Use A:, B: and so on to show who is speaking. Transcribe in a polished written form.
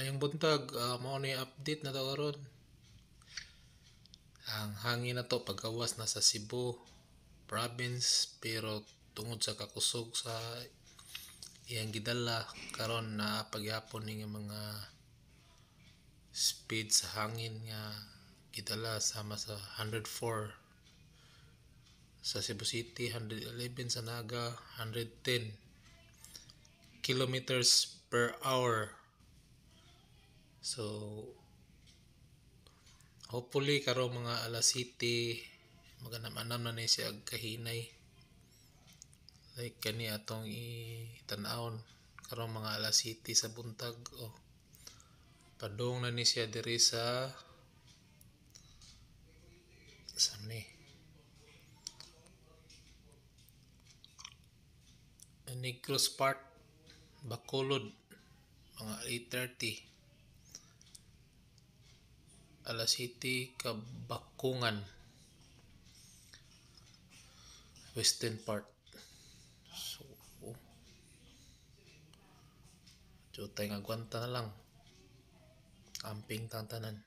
A: Ayong buntag, mao ni update na to karon. Ang hangin na to pagkawas na sa Cebu province pero tungod sa kakusog sa iyang gidala karon na pagyapon ning mga speed sa hangin nga gidala sama sa 104 sa Cebu City, 111 sa Naga, 110 kilometers per hour. So hopefully karong mga alas City maganam-anam na ni siya kahinay. Like kani atong itan-awon karong mga alas City sa buntag. Oh, padung na ni siya diri sa ni Negros Park, Bacolod, mga 8:30. Alas City, Kabakungan, Western part. So, tayo nga gwanta na lang. Amping tantanan.